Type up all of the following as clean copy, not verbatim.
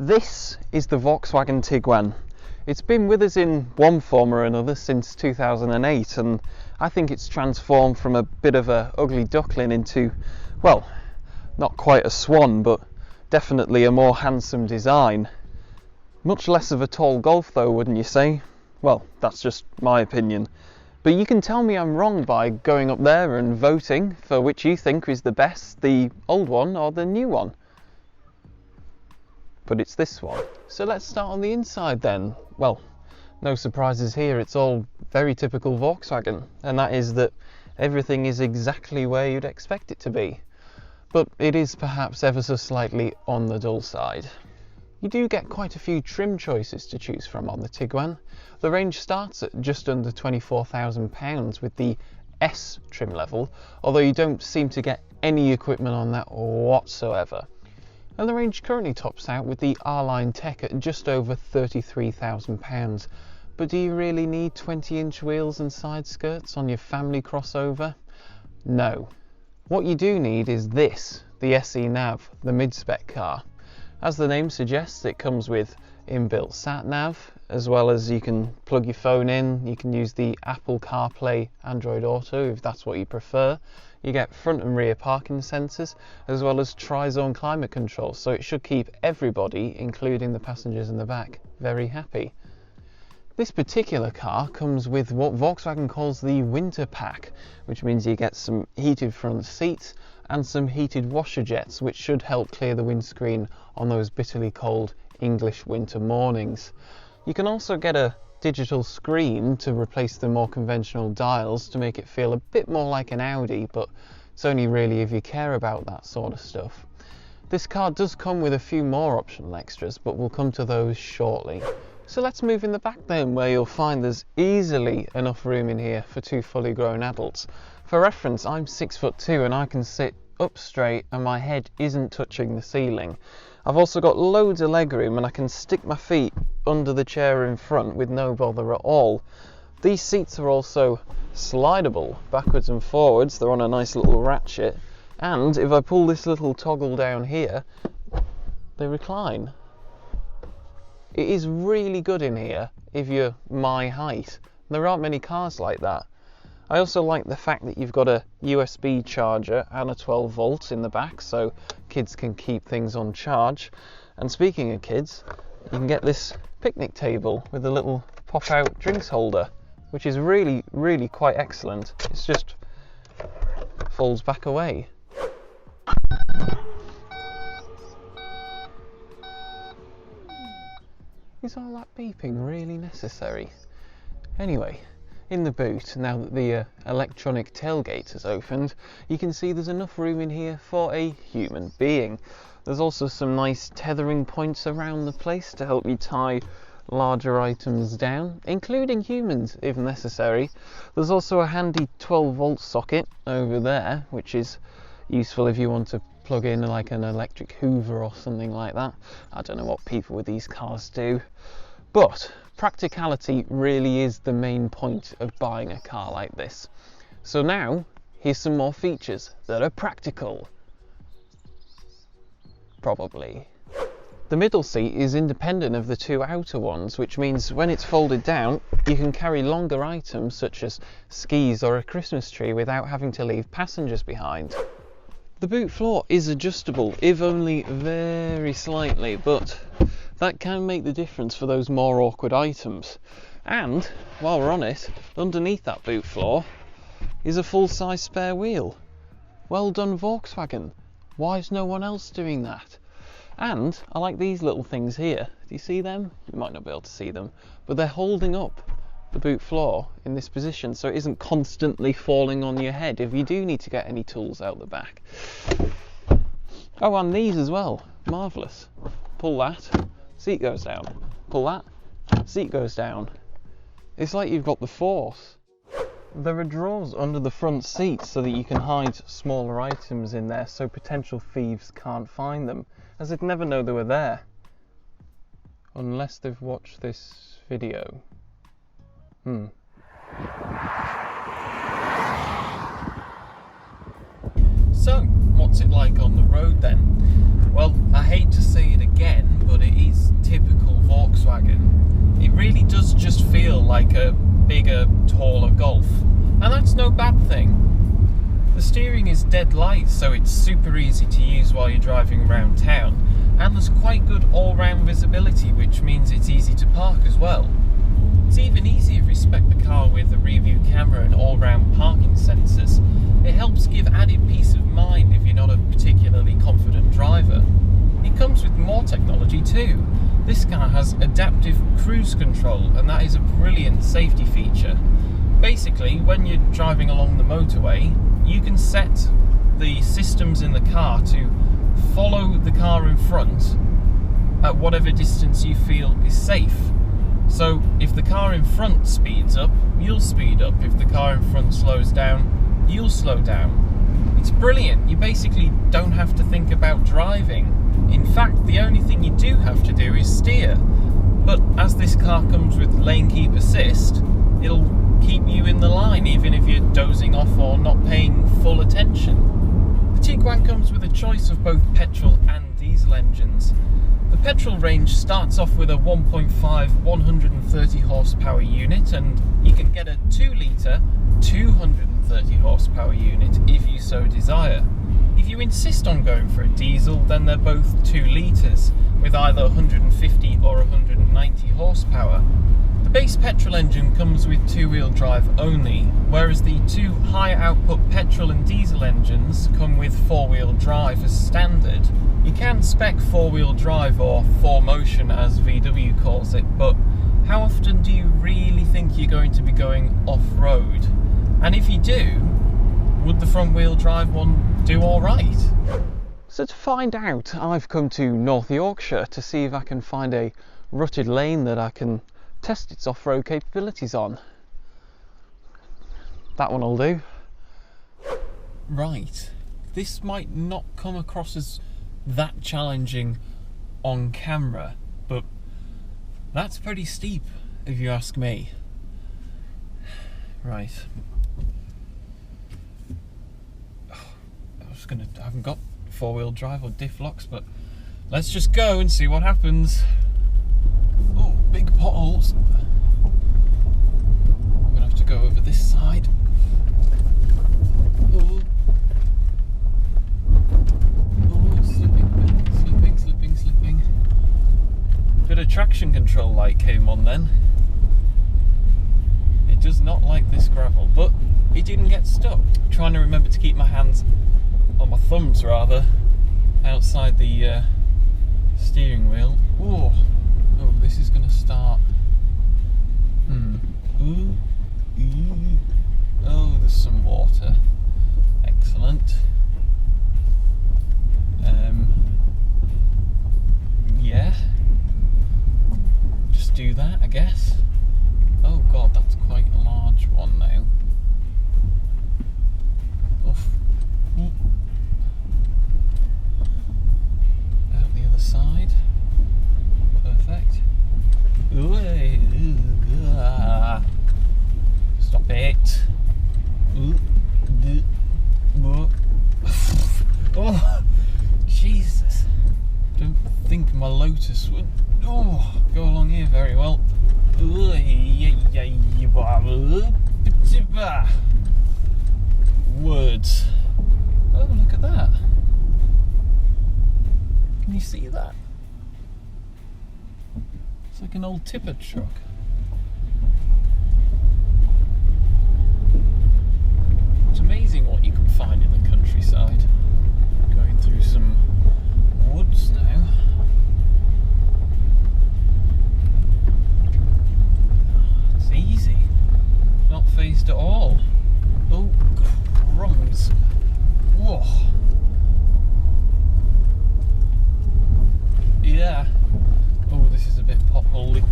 This is the Volkswagen Tiguan. It's been with us in one form or another since 2008, and I think it's transformed from a bit of a ugly duckling into, well, not quite a swan, but definitely a more handsome design. Much less of a tall Golf though, wouldn't you say? Well, that's just my opinion. But you can tell me I'm wrong by going up there and voting for which you think is the best, the old one or the new one. But it's this one. So let's start on the inside then. Well, no surprises here, it's all very typical Volkswagen, and that is that everything is exactly where you'd expect it to be. But it is perhaps ever so slightly on the dull side. You do get quite a few trim choices to choose from on the Tiguan. The range starts at just under £24,000 with the S trim level, although you don't seem to get any equipment on that whatsoever. And the range currently tops out with the R-Line Tech at just over £33,000. But do you really need 20-inch wheels and side skirts on your family crossover? No. What you do need is this, the SE Nav, the mid-spec car. As the name suggests, it comes with inbuilt sat-nav, as well as you can plug your phone in, you can use the Apple CarPlay Android Auto if that's what you prefer. You get front and rear parking sensors, as well as tri-zone climate control, so it should keep everybody, including the passengers in the back, very happy. This particular car comes with what Volkswagen calls the winter pack, which means you get some heated front seats and some heated washer jets, which should help clear the windscreen on those bitterly cold English winter mornings. You can also get a digital screen to replace the more conventional dials to make it feel a bit more like an Audi, but it's only really if you care about that sort of stuff. This car does come with a few more optional extras, but we'll come to those shortly. So let's move in the back then, where you'll find there's easily enough room in here for two fully grown adults. For reference, I'm 6'2" and I can sit up straight and my head isn't touching the ceiling. I've also got loads of legroom and I can stick my feet under the chair in front with no bother at all. These seats are also slidable backwards and forwards, they're on a nice little ratchet, and if I pull this little toggle down here, they recline. It is really good in here if you're my height. There aren't many cars like that. I also like the fact that you've got a USB charger and a 12 volt in the back, so kids can keep things on charge. And speaking of kids, you can get this picnic table with a little pop out drinks holder, which is really quite excellent. It's just folds back away. Is all that beeping really necessary? Anyway, in the boot, now that the electronic tailgate has opened, you can see there's enough room in here for a human being. There's also some nice tethering points around the place to help you tie larger items down, including humans if necessary. There's also a handy 12 volt socket over there, which is useful if you want to plug in like an electric hoover or something like that. I don't know what people with these cars do. But practicality really is the main point of buying a car like this. So now, here's some more features that are practical. Probably. The middle seat is independent of the two outer ones, which means when it's folded down, you can carry longer items such as skis or a Christmas tree without having to leave passengers behind. The boot floor is adjustable, if only very slightly, but that can make the difference for those more awkward items. And, while we're on it, underneath that boot floor is a full-size spare wheel. Well done, Volkswagen. Why is no one else doing that? And I like these little things here. Do you see them? You might not be able to see them, but they're holding up the boot floor in this position so it isn't constantly falling on your head if you do need to get any tools out the back. Oh, and these as well. Marvellous. Pull that, seat goes down. Pull that, seat goes down. It's like you've got the force. There are drawers under the front seat so that you can hide smaller items in there so potential thieves can't find them, as they'd never know they were there. Unless they've watched this video. So, what's it like on the road then? Well, I hate to say it again, but it is typical Volkswagen, it really does just feel like a bigger, taller Golf, and that's no bad thing. The steering is dead light, so it's super easy to use while you're driving around town, and there's quite good all-round visibility, which means it's easy to park as well. It's even easier if you spec the car with a rear-view camera and all-round parking sensors. It helps give added peace of mind if you're not a particularly confident driver. It comes with more technology too. This car has adaptive cruise control, and that is a brilliant safety feature. Basically, when you're driving along the motorway, you can set the systems in the car to follow the car in front at whatever distance you feel is safe. So if the car in front speeds up, you'll speed up. If the car in front slows down, you'll slow down. It's brilliant. You basically don't have to think about driving. In fact, the only thing you do have to do is steer. But as this car comes with lane keep assist, it'll keep you in the line even if you're dozing off or not paying full attention. The Tiguan comes with a choice of both petrol and diesel engines. The petrol range starts off with a 1.5 130 horsepower unit, and you can get a 2 litre 230 horsepower unit if you so desire. If you insist on going for a diesel, then they're both 2 litres with either 150 or 190 horsepower. The base petrol engine comes with 2-wheel drive only, whereas the two higher output petrol and diesel engines come with 4-wheel drive as standard. You can spec 4-wheel drive, or 4Motion as VW calls it, but how often do you really think you're going to be going off-road? And if you do, would the front-wheel drive one do alright? So to find out, I've come to North Yorkshire to see if I can find a rutted lane that I can test its off-road capabilities on. That one will do. Right, this might not come across as that challenging on camera, but that's pretty steep if you ask me. Right. I haven't got 4-wheel drive or diff locks, but let's just go and see what happens. Oh, big potholes. I'm gonna have to go over this side. Oh, slipping. Bit of traction control light came on then. It does not like this gravel, but it didn't get stuck. I'm trying to remember to keep my hands, on my thumbs rather, outside the steering wheel. Oh, this is going to start. Oh, there's some water. Excellent. Yeah. Just do that, I guess. Oh god, that's quite a large one now. Oof. Out the other side. Perfect. Stop it. Oh, Jesus. Don't think my Lotus would go along here very well. Words. Oh, look at that. Can you see that? It's like an old tipper truck. It's amazing what you can find in the countryside. Going through some woods now. It's easy. Not phased at all. Oh, crumbs. Whoa. Yeah. Oh, this is a bit potholey.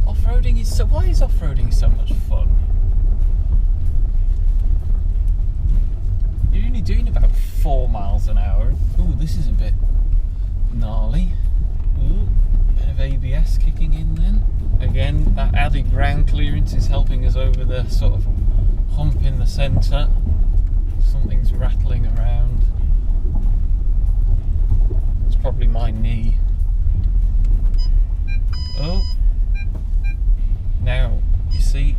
Off-roading is so... Why is off-roading so much fun? You're only doing about 4 miles an hour. Ooh, this is a bit gnarly. Ooh, bit of ABS kicking in then. Again, that added ground clearance is helping us over the sort of hump in the centre. something's rattling around. It's probably my knee. Oh, now you see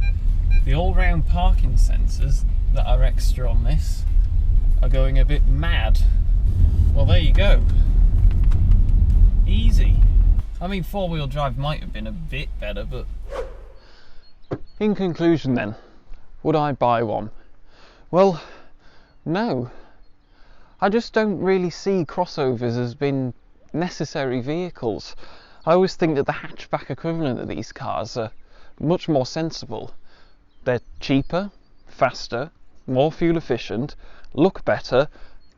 the all-round parking sensors that are extra on this are going a bit mad. Well, there you go. Easy. I mean, four-wheel drive might have been a bit better, but... In conclusion then, would I buy one? Well, no. I just don't really see crossovers as being necessary vehicles. I always think that the hatchback equivalent of these cars are much more sensible. They're cheaper, faster, more fuel efficient, look better,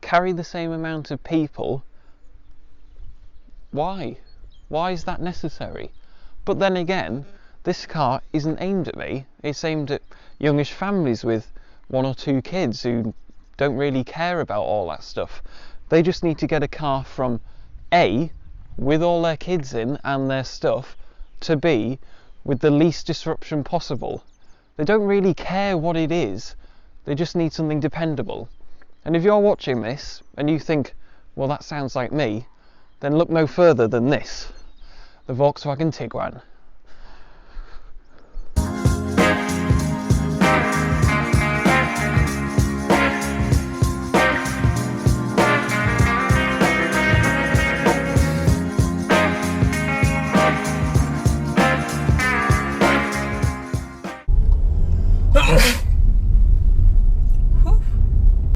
carry the same amount of people. Why? Why is that necessary? But then again, this car isn't aimed at me. It's aimed at youngish families with 1 or 2 kids who don't really care about all that stuff. They just need to get a car from A, with all their kids in and their stuff, to B, with the least disruption possible. They don't really care what it is. They just need something dependable. And if you're watching this and you think, well, that sounds like me, then look no further than this, the Volkswagen Tiguan.